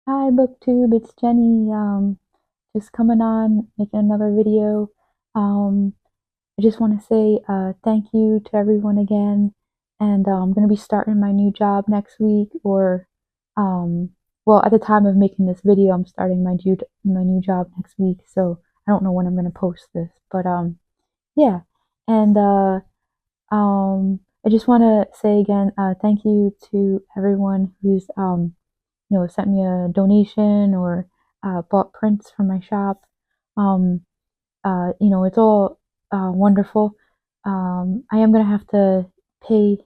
Hi BookTube, it's Jenny. Just coming on, making another video. Um, I just want to say thank you to everyone again, and I'm gonna be starting my new job next week. Um, well, at the time of making this video, I'm starting my new job next week. So I don't know when I'm gonna post this, but yeah. And I just want to say again, thank you to everyone who's sent me a donation or bought prints from my shop. Um, it's all wonderful. I am gonna have to pay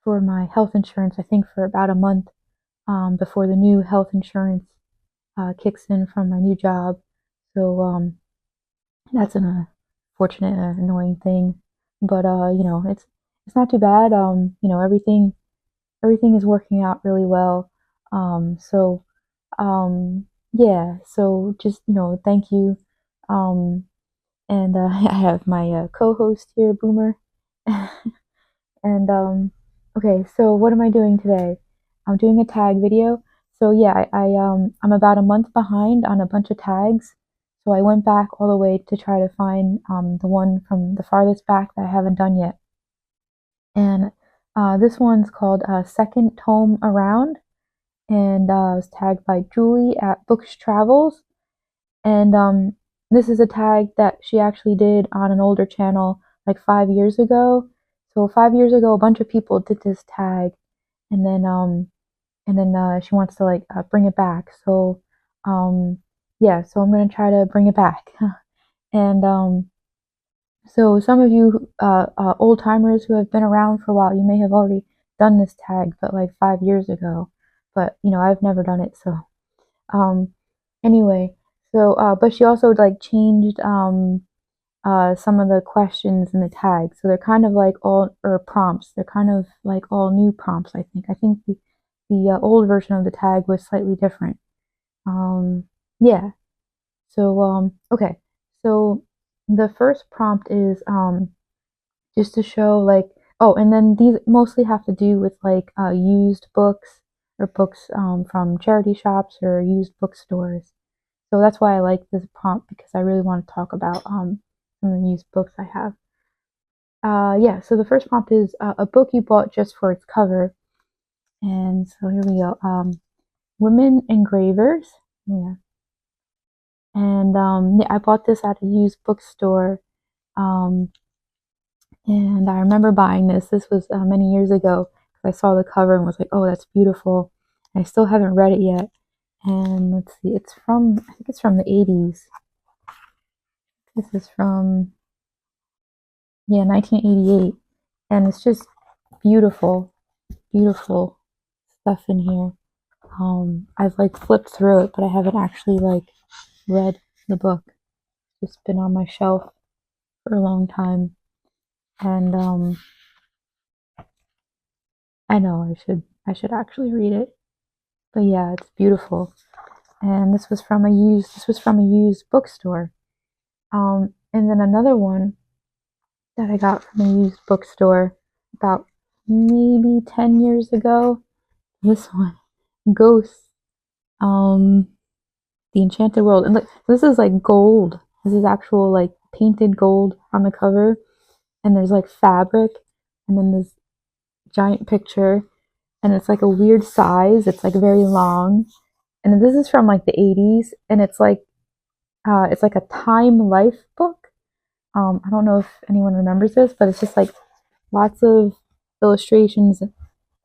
for my health insurance, I think, for about a month before the new health insurance kicks in from my new job. So that's an unfortunate, annoying thing, but it's not too bad. Everything is working out really well. So yeah, so just thank you. Um, and I have my co-host here, Boomer. And okay, so what am I doing today? I'm doing a tag video. So yeah, I'm about a month behind on a bunch of tags. So I went back all the way to try to find the one from the farthest back that I haven't done yet. And this one's called Second Tome Around, and it was tagged by Julie at Books Travels. And this is a tag that she actually did on an older channel like 5 years ago. So 5 years ago, a bunch of people did this tag, and then she wants to like bring it back. So yeah, so I'm gonna try to bring it back. And so some of you old timers who have been around for a while, you may have already done this tag, but like 5 years ago. But I've never done it, so um, anyway, so but she also like changed some of the questions in the tag, so they're kind of like all or prompts. They're kind of like all new prompts. I think. I think the old version of the tag was slightly different. Yeah. So okay. So the first prompt is just to show like and then these mostly have to do with like used books or books from charity shops or used bookstores. So that's why I like this prompt because I really want to talk about some of the used books I have. Yeah, so the first prompt is a book you bought just for its cover. And so here we go. Women Engravers. Yeah. And yeah, I bought this at a used bookstore. Um, and I remember buying this. This was many years ago. I saw the cover and was like, oh, that's beautiful. And I still haven't read it yet. And let's see, I think it's from the 80s. This is from, yeah, 1988. And it's just beautiful, beautiful stuff in here. I've like flipped through it, but I haven't actually like read the book. It's been on my shelf for a long time. And I know I should actually read it. But yeah, it's beautiful. And this was from a used bookstore. And then another one that I got from a used bookstore about maybe 10 years ago. This one, Ghosts, um, The Enchanted World. And look, this is like gold. This is actual like painted gold on the cover. And there's like fabric and then this giant picture. And it's like a weird size. It's like very long. And this is from like the 80s. And it's like a Time Life book. I don't know if anyone remembers this, but it's just like lots of illustrations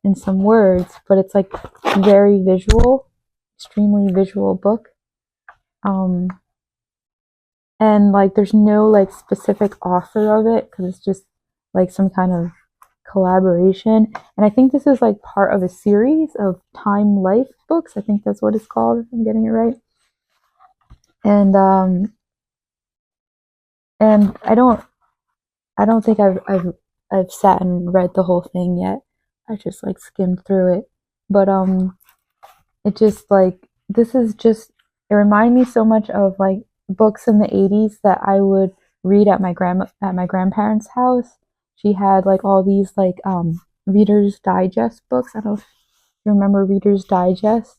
and some words, but it's like very visual, extremely visual book. Um, and like there's no like specific author of it because it's just like some kind of collaboration. And I think this is like part of a series of Time Life books. I think that's what it's called, if I'm getting it right. And I don't think I've sat and read the whole thing yet. I just like skimmed through it. But it just like this is just it reminded me so much of like books in the 80s that I would read at my grandparents' house. She had like all these like Reader's Digest books. I don't know if you remember Reader's Digest.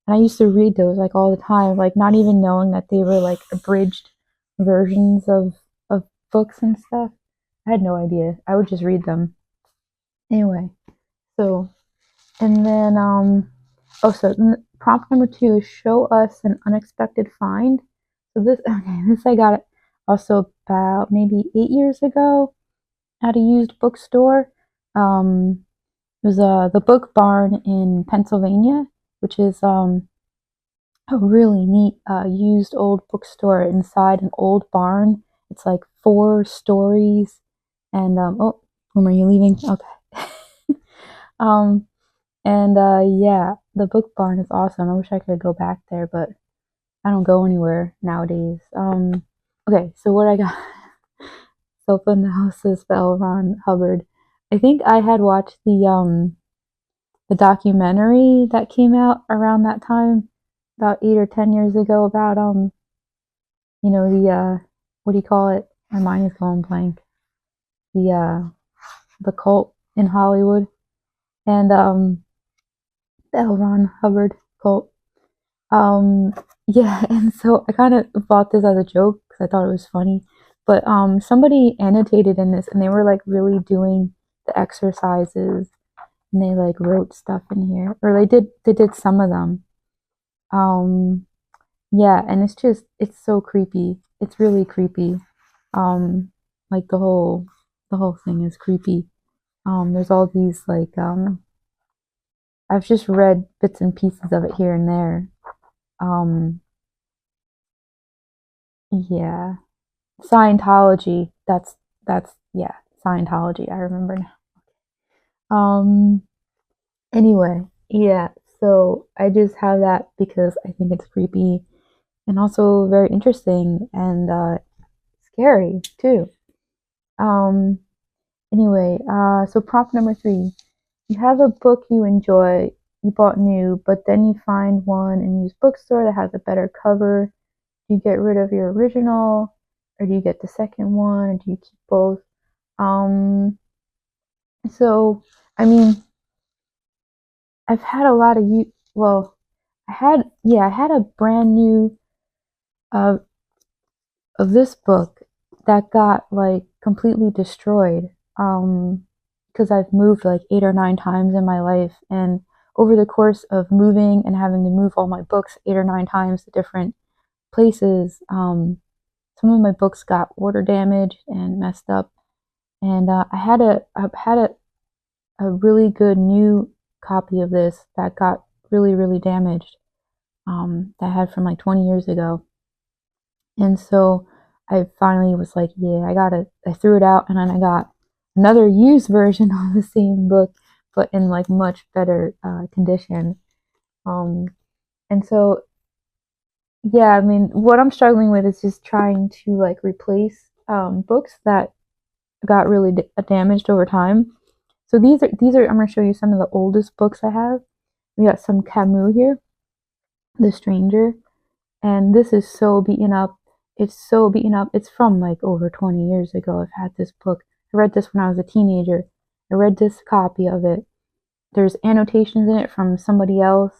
And I used to read those like all the time, like not even knowing that they were like abridged versions of books and stuff. I had no idea. I would just read them. Anyway, so and then prompt number 2 is show us an unexpected find. So this I got also about maybe 8 years ago at a used bookstore. It was the Book Barn in Pennsylvania, which is a really neat used old bookstore inside an old barn. It's like 4 stories, and oh, whom are you leaving? Okay. um, and yeah, the Book Barn is awesome. I wish I could go back there, but I don't go anywhere nowadays. Okay, so what I got. Soap in the House is L. Ron Hubbard. I think I had watched the documentary that came out around that time, about 8 or 10 years ago, about the what do you call it? My mind is going blank. The cult in Hollywood, and the L. Ron Hubbard cult. Um, yeah, and so I kind of bought this as a joke because I thought it was funny. But somebody annotated in this, and they were like really doing the exercises, and they like wrote stuff in here, or they did some of them. Um, yeah, and it's so creepy. It's really creepy. Um, like the whole thing is creepy. There's all these like I've just read bits and pieces of it here and there. Um, yeah, Scientology. That's yeah, Scientology. I remember now. Anyway, yeah. So I just have that because I think it's creepy and also very interesting and scary too. Um, anyway, so prompt number 3. You have a book you enjoy, you bought new, but then you find one in a used bookstore that has a better cover. Do you get rid of your original, or do you get the second one, or do you keep both? Um, so, I mean, I've had a lot of well, I had a brand new uh of this book that got like completely destroyed because I've moved like 8 or 9 times in my life, and over the course of moving and having to move all my books 8 or 9 times to different places, some of my books got water damaged and messed up, and I had a really good new copy of this that got really damaged, that I had from like 20 years ago. And so I finally was like, yeah, I threw it out, and then I got another used version of the same book, but in like much better condition. Um, and so, yeah, I mean, what I'm struggling with is just trying to like replace books that got really damaged over time. So these are I'm going to show you some of the oldest books I have. We got some Camus here, The Stranger, and this is so beaten up. It's so beaten up. It's from like over 20 years ago. I've had this book. I read this when I was a teenager. I read this copy of it. There's annotations in it from somebody else.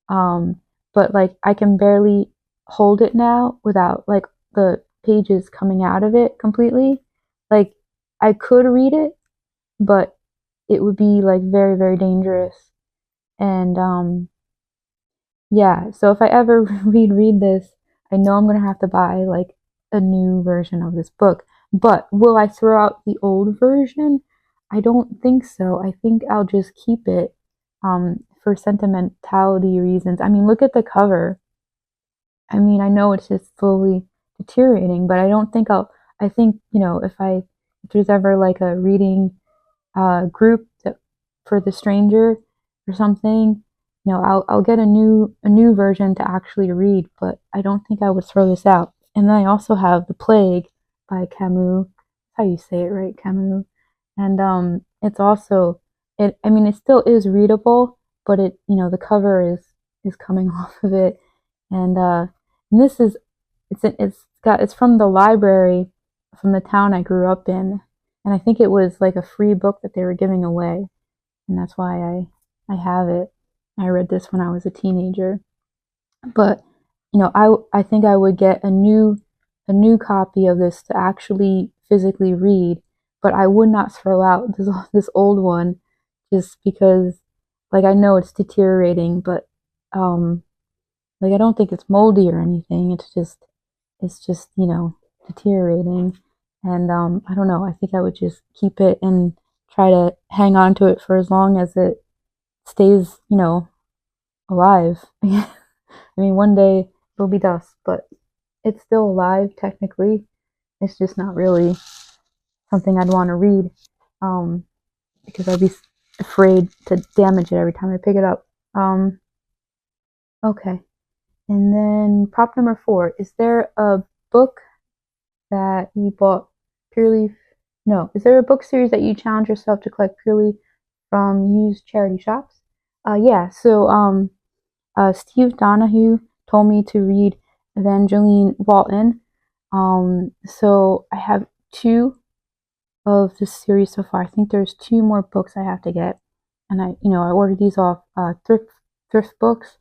Um, but like I can barely hold it now without like the pages coming out of it completely. Like I could read it, but it would be like very dangerous. And yeah, so if I ever read this, I know I'm gonna have to buy like a new version of this book. But will I throw out the old version? I don't think so. I think I'll just keep it for sentimentality reasons. I mean, look at the cover. I mean, I know it's just slowly deteriorating, but I don't think I think, if there's ever like a reading group for the stranger or something, I'll get a new version to actually read, but I don't think I would throw this out. And then I also have The Plague by Camus. That's how you say it, right? Camus. And it's also I mean it still is readable, but the cover is coming off of it. And this is it's from the library from the town I grew up in, and I think it was like a free book that they were giving away, and that's why I have it. I read this when I was a teenager. But I think I would get a new copy of this to actually physically read, but I would not throw out this old one just because like I know it's deteriorating, but um like I don't think it's moldy or anything. It's just, deteriorating. And I don't know, I think I would just keep it and try to hang on to it for as long as it stays, alive. I mean, one day it'll be dust, but it's still alive technically. It's just not really something I'd want to read, um, because I'd be afraid to damage it every time I pick it up. Um, okay, and then prop number 4: is there a book that you bought purely? No, is there a book series that you challenge yourself to collect purely from used charity shops? Yeah. So Steve Donahue told me to read Evangeline Walton. So I have 2 of this series so far. I think there's 2 more books I have to get, and I ordered these off thrift books,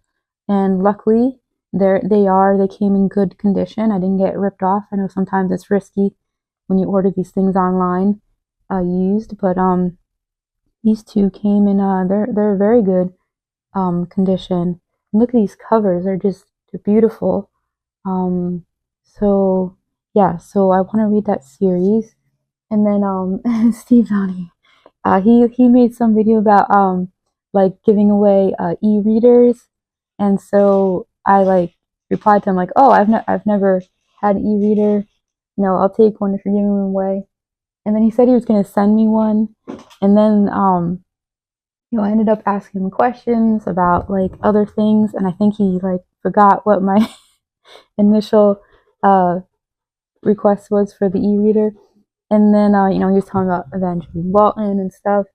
and luckily they came in good condition. I didn't get ripped off. I know sometimes it's risky when you order these things online, used, but these 2 came in they're very good condition. And look at these covers; they're beautiful. Um, so yeah, so I want to read that series. And then Steve Donnie, he made some video about like giving away e-readers, and so I like replied to him like, oh, I've never had an e-reader, I'll take one if you're giving one away. And then he said he was gonna send me one, and then I ended up asking him questions about like other things, and I think he like forgot what my initial uh request was for the e-reader. And then, he was talking about Evangeline Walton and stuff.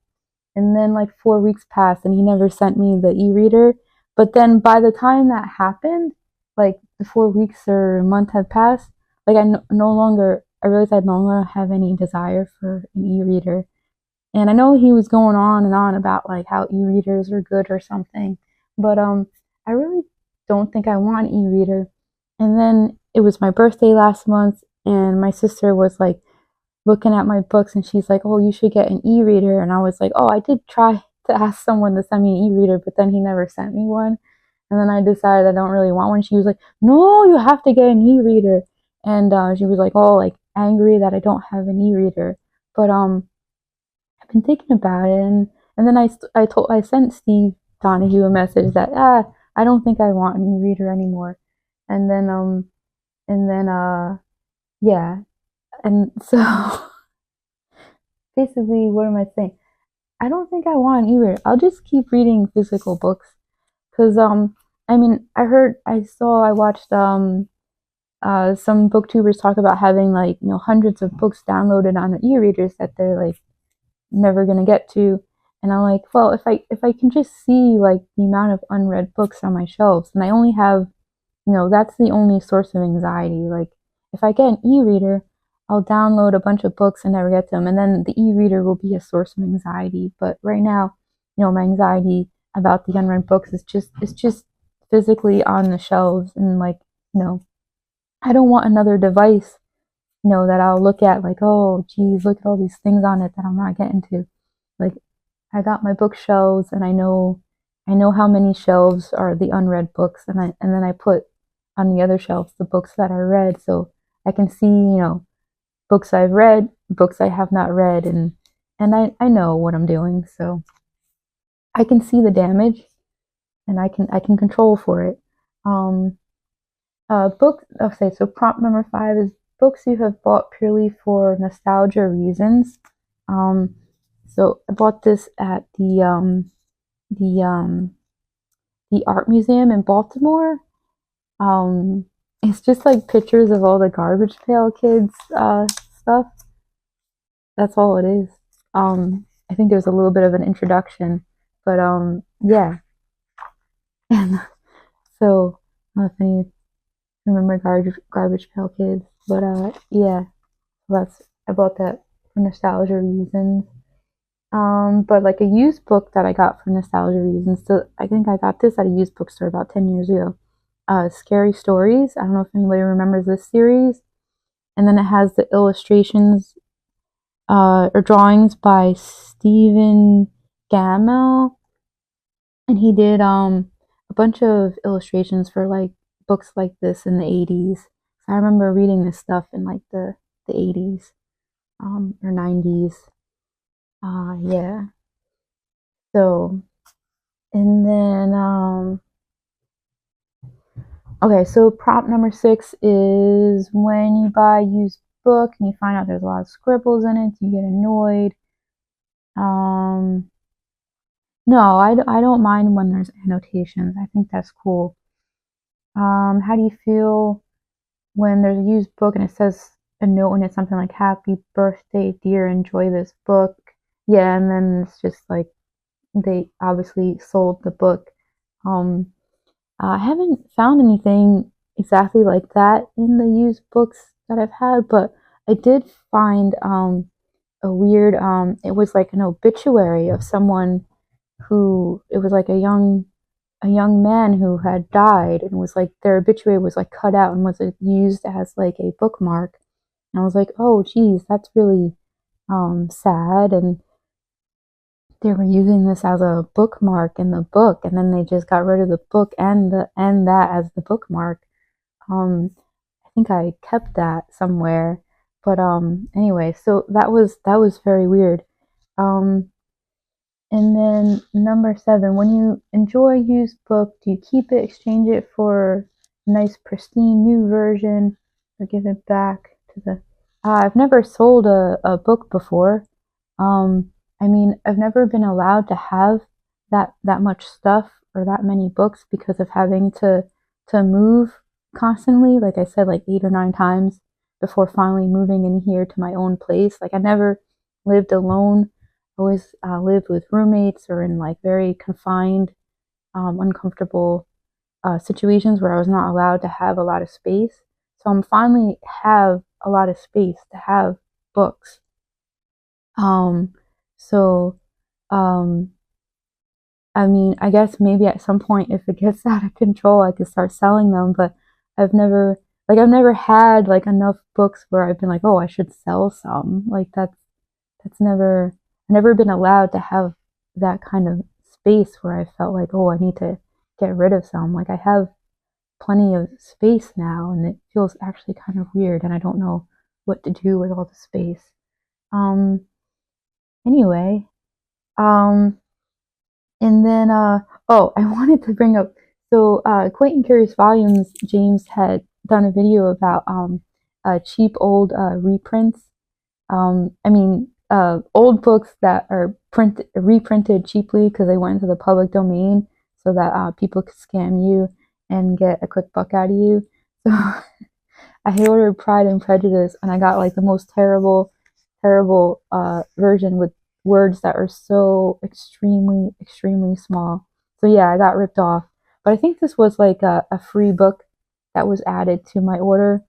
And then, like, 4 weeks passed and he never sent me the e reader. But then, by the time that happened, like, the 4 weeks or a month had passed, like, I realized I no longer have any desire for an e reader. And I know he was going on and on about, like, how e readers are good or something. But, I really don't think I want an e reader. And then it was my birthday last month, and my sister was like, looking at my books, and she's like, oh, you should get an e-reader. And I was like, oh, I did try to ask someone to send me an e-reader, but then he never sent me one. And then I decided I don't really want one. She was like, no, you have to get an e-reader. And she was like, oh, like angry that I don't have an e-reader. But I've been thinking about it, and then I sent Steve Donahue a message that I don't think I want an e-reader anymore. And then yeah. And so basically, what am I saying? I don't think I want an e-reader. I'll just keep reading physical books because I mean, I watched some booktubers talk about having like hundreds of books downloaded on their e-readers that they're like never gonna get to. And I'm like, well, if I can just see like the amount of unread books on my shelves, and I only have, that's the only source of anxiety. Like, if I get an e-reader, I'll download a bunch of books and never get them, and then the e-reader will be a source of anxiety. But right now, my anxiety about the unread books is just it's just physically on the shelves, and like, you know, I don't want another device, that I'll look at like, oh, geez, look at all these things on it that I'm not getting to. Like, I got my bookshelves, and I know how many shelves are the unread books, and then I put on the other shelves the books that I read, so I can see, books I've read, books I have not read, and I know what I'm doing, so I can see the damage, and I can control for it. Um, okay, so prompt number 5 is books you have bought purely for nostalgia reasons. Um, so I bought this at the the art museum in Baltimore. Um, it's just like pictures of all the Garbage Pail Kids stuff. That's all it is. I think there's a little bit of an introduction, but yeah. And so I don't know if any remember Garbage Pail Kids, but yeah, that's I bought that for nostalgia reasons. But like a used book that I got for nostalgia reasons. So I think I got this at a used bookstore about 10 years ago. Scary Stories. I don't know if anybody remembers this series. And then it has the illustrations or drawings by Stephen Gammell, and he did a bunch of illustrations for like books like this in the 80s. So I remember reading this stuff in like the 80s or 90s. Yeah. So and then okay, so prompt number 6 is when you buy a used book and you find out there's a lot of scribbles in it, you get annoyed. No, I don't mind when there's annotations. I think that's cool. How do you feel when there's a used book and it says a note and it's something like "Happy birthday, dear, enjoy this book"? Yeah, and then it's just like they obviously sold the book. Um, I haven't found anything exactly like that in the used books that I've had, but I did find a weird it was like an obituary of someone who it was like a young man who had died, and was like their obituary was like cut out and was used as like a bookmark. And I was like, oh geez, that's really sad. And they were using this as a bookmark in the book, and then they just got rid of the book and that as the bookmark. I think I kept that somewhere, but anyway, so that was very weird. Um, And then number 7, when you enjoy a used book, do you keep it, exchange it for a nice pristine new version, or give it back to the... I've never sold a book before. I mean, I've never been allowed to have that much stuff or that many books because of having to move constantly. Like I said, like 8 or 9 times before finally moving in here to my own place. Like I never lived alone. Always lived with roommates or in like very confined, uncomfortable situations where I was not allowed to have a lot of space. So I'm finally have a lot of space to have books. Um, so um, I mean, I guess maybe at some point if it gets out of control, I could start selling them. But I've never had like enough books where I've been like, oh, I should sell some. Like that's never been allowed to have that kind of space where I felt like, oh, I need to get rid of some. Like I have plenty of space now, and it feels actually kind of weird, and I don't know what to do with all the space. Um, anyway, um, and then oh, I wanted to bring up, so Quaint and Curious Volumes, James had done a video about cheap old reprints. I mean, old books that are reprinted cheaply because they went into the public domain so that people could scam you and get a quick buck out of you. So I ordered Pride and Prejudice, and I got like the most terrible version with words that are so extremely small. So yeah, I got ripped off. But I think this was like a free book that was added to my order,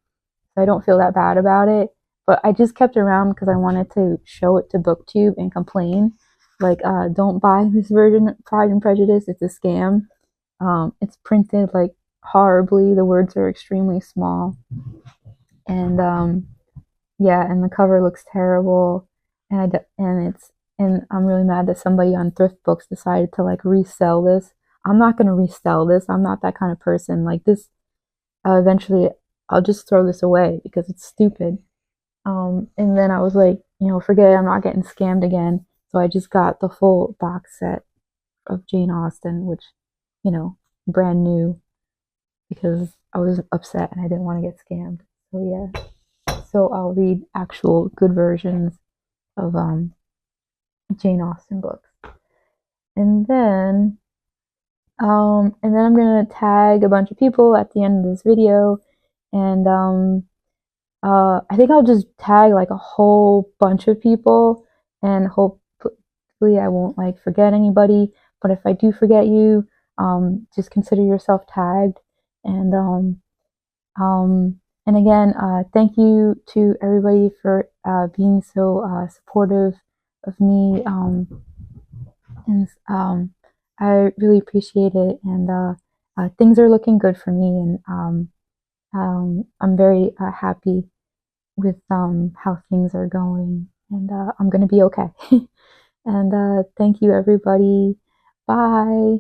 so I don't feel that bad about it. But I just kept it around because I wanted to show it to BookTube and complain. Like, don't buy this version of Pride and Prejudice. It's a scam. It's printed like horribly. The words are extremely small. And yeah, and the cover looks terrible. And I'm really mad that somebody on Thrift Books decided to like resell this. I'm not gonna resell this. I'm not that kind of person. Like this, eventually I'll just throw this away because it's stupid. And then I was like, forget it, I'm not getting scammed again. So I just got the full box set of Jane Austen, which, you know, brand new, because I was upset and I didn't want to get scammed. So yeah. So I'll read actual good versions of Jane Austen books. And then I'm gonna tag a bunch of people at the end of this video, and I think I'll just tag like a whole bunch of people, and hopefully I won't like forget anybody. But if I do forget you, just consider yourself tagged. And and again, thank you to everybody for being so supportive of me. And I really appreciate it. And things are looking good for me, and I'm very happy with how things are going, and I'm gonna be okay. And thank you, everybody. Bye.